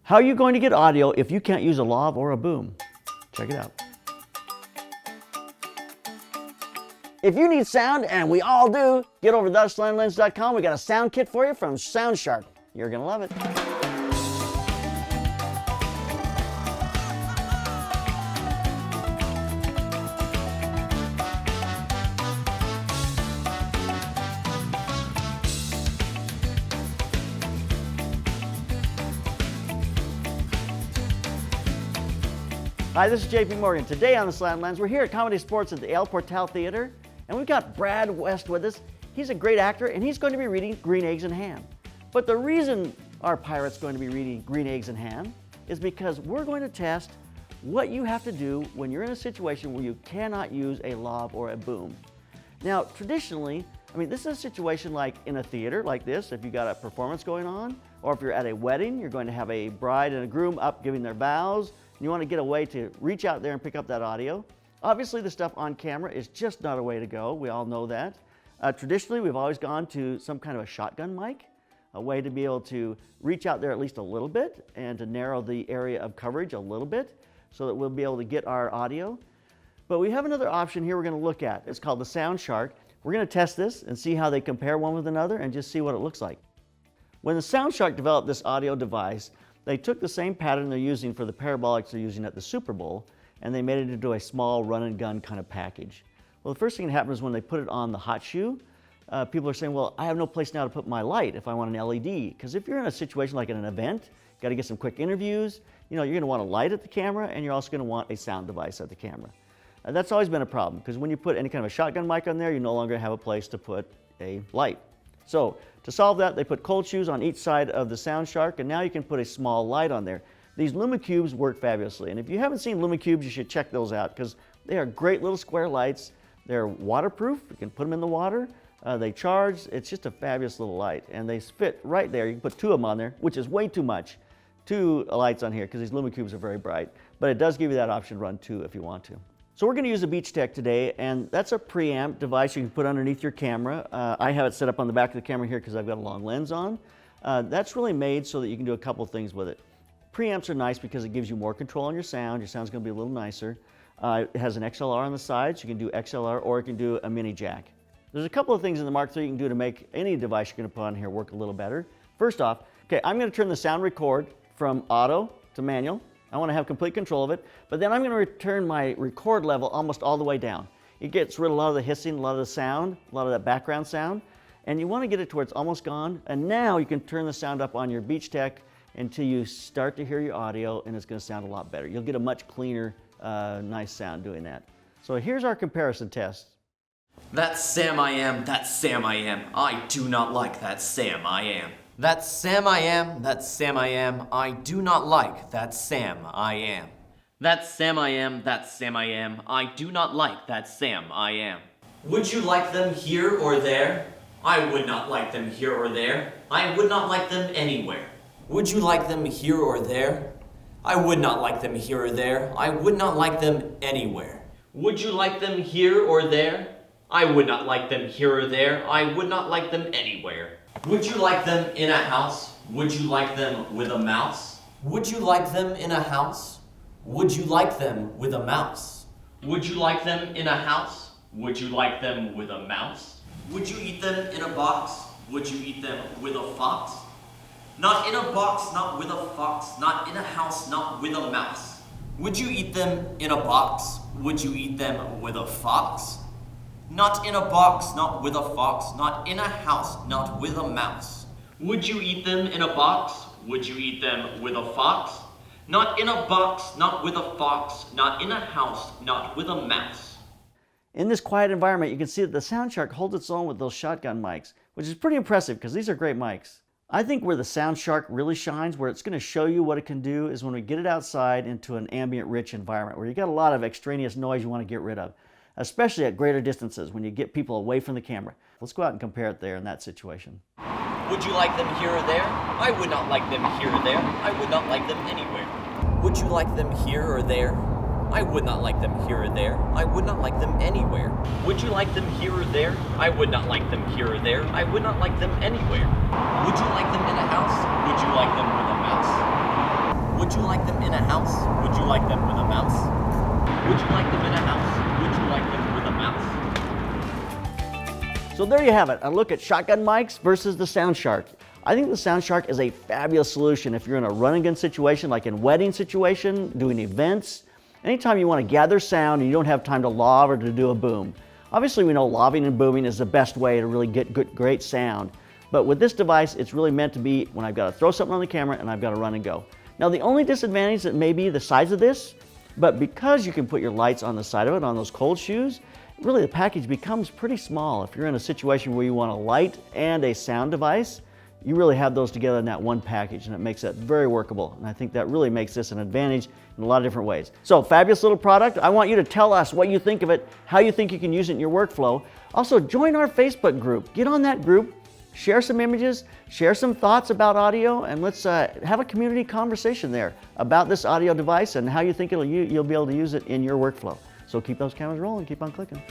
How are you going to get audio if you can't use a lav or a boom? Check it out. If you need sound, and we all do, get over to theslantlens.com. We got a sound kit for you from Soundshark. You're gonna love it. Hi, this is JP Morgan. Today on the Slanted Lens, we're here at Comedy Sports at the El Portal Theater, and we've got Brad West with us. He's a great actor, and he's going to be reading Green Eggs and Ham. But the reason our pirate's going to be reading Green Eggs and Ham is because we're going to test what you have to do when you're in a situation where you cannot use a lav or a boom. Now, traditionally, this is a situation like in a theater like this, if you got a performance going on, or if you're at a wedding, you're going to have a bride and a groom up giving their vows, and you want to get a way to reach out there and pick up that audio. Obviously, the stuff on camera is just not a way to go. We all know that. Traditionally, we've always gone to some kind of a shotgun mic, a way to be able to reach out there at least a little bit and to narrow the area of coverage a little bit so that we'll be able to get our audio. But we have another option here we're going to look at. It's called the Soundshark. We're going to test this and see how they compare one with another and just see what it looks like. When the Soundshark developed this audio device, they took the same pattern they're using for the parabolics they're using at the Super Bowl, and they made it into a small run and gun kind of package. Well, the first thing that happened is when they put it on the hot shoe, people are saying, well, I have no place now to put my light if I want an LED. Because if you're in a situation like in an event, got to get some quick interviews, you're going to want a light at the camera, and you're also going to want a sound device at the camera. That's always been a problem, because when you put any kind of a shotgun mic on there, you no longer have a place to put a light. So to solve that, they put cold shoes on each side of the Soundshark, and now you can put a small light on there. These LumiCubes work fabulously, and if you haven't seen LumiCubes, you should check those out, because they are great little square lights. They're waterproof. You can put them in the water. They charge. It's just a fabulous little light, and they fit right there. You can put two of them on there, which is way too much. Two lights on here, because these LumiCubes are very bright, but it does give you that option to run two if you want to. So we're going to use a Beach Tech today, and that's a preamp device you can put underneath your camera. I have it set up on the back of the camera here because I've got a long lens on. That's really made so that you can do a couple of things with it. Preamps are nice because it gives you more control on your sound. Your sound's going to be a little nicer. It has an XLR on the side, so you can do XLR, or you can do a mini jack. There's a couple of things in the Mark III you can do to make any device you're going to put on here work a little better. First off, I'm going to turn the sound record from auto to manual. I want to have complete control of it, but then I'm going to return my record level almost all the way down. It gets rid of a lot of the hissing, a lot of the sound, a lot of that background sound, and you want to get it to where it's almost gone, and now you can turn the sound up on your Beach Tech until you start to hear your audio, and it's going to sound a lot better. You'll get a much cleaner, nice sound doing that. So here's our comparison test. That's Sam I am, that's Sam I am. I do not like that Sam I am. That's Sam I am, that's Sam I am. I do not like that Sam I am. That's Sam I am, that's Sam I am. I do not like that Sam I am. Would you like them here or there? I would not like them here or there. I would not like them anywhere. Would you like them here or there? I would not like them here or there. I would not like them anywhere. Would you like them here or there? I would not like them here or there. I would not like them anywhere. Would you like them in a house? Would you like them with a mouse? Would you like them in a house? Would you like them with a mouse? Would you like them in a house? Would you like them with a mouse? Would you eat them in a box? Would you eat them with a fox? Not in a box, not with a fox. Not in a house, not with a mouse. Would you eat them in a box? Would you eat them with a fox? Not in a box, not with a fox. Not in a house, not with a mouse. Would you eat them in a box? Would you eat them with a fox? Not in a box, not with a fox. Not in a house, not with a mouse. In this quiet environment, you can see that the Soundshark holds its own with those shotgun mics, which is pretty impressive because these are great mics. I think where the Soundshark really shines, where it's going to show you what it can do, is when we get it outside into an ambient rich environment where you got a lot of extraneous noise you want to get rid of, especially at greater distances when you get people away from the camera. Let's go out and compare it there in that situation. Would you like them here or there? I would not like them here or there. I would not like them anywhere. Would you like them here or there? I would not like them here or there. I would not like them anywhere. Would you like them here or there? I would not like them here or there. I would not like them anywhere. Would you like them in a house? Would you like them with a mouse? Would you like them in a house? Would you like them with a mouse? Would you like them in a house? Would you like them with a mouse? So there you have it, a look at shotgun mics versus the Sound Shark. I think the Sound Shark is a fabulous solution if you're in a run and gun situation, like in wedding situation, doing events. Anytime you want to gather sound and you don't have time to lav or to do a boom. Obviously we know laving and booming is the best way to really get great sound. But with this device, it's really meant to be when I've got to throw something on the camera and I've got to run and go. Now the only disadvantage that may be the size of this, but because you can put your lights on the side of it on those cold shoes, really the package becomes pretty small. If you're in a situation where you want a light and a sound device, you really have those together in that one package, and it makes that very workable. And I think that really makes this an advantage in a lot of different ways. So fabulous little product. I want you to tell us what you think of it, how you think you can use it in your workflow. Also join our Facebook group. Get on that group, share some images, share some thoughts about audio, and let's have a community conversation there about this audio device and how you think you'll be able to use it in your workflow. So keep those cameras rolling, keep on clicking.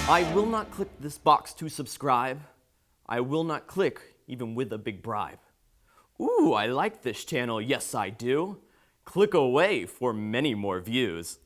I will not click this box to subscribe. I will not click even with a big bribe. Ooh, I like this channel, yes I do. Click away for many more views.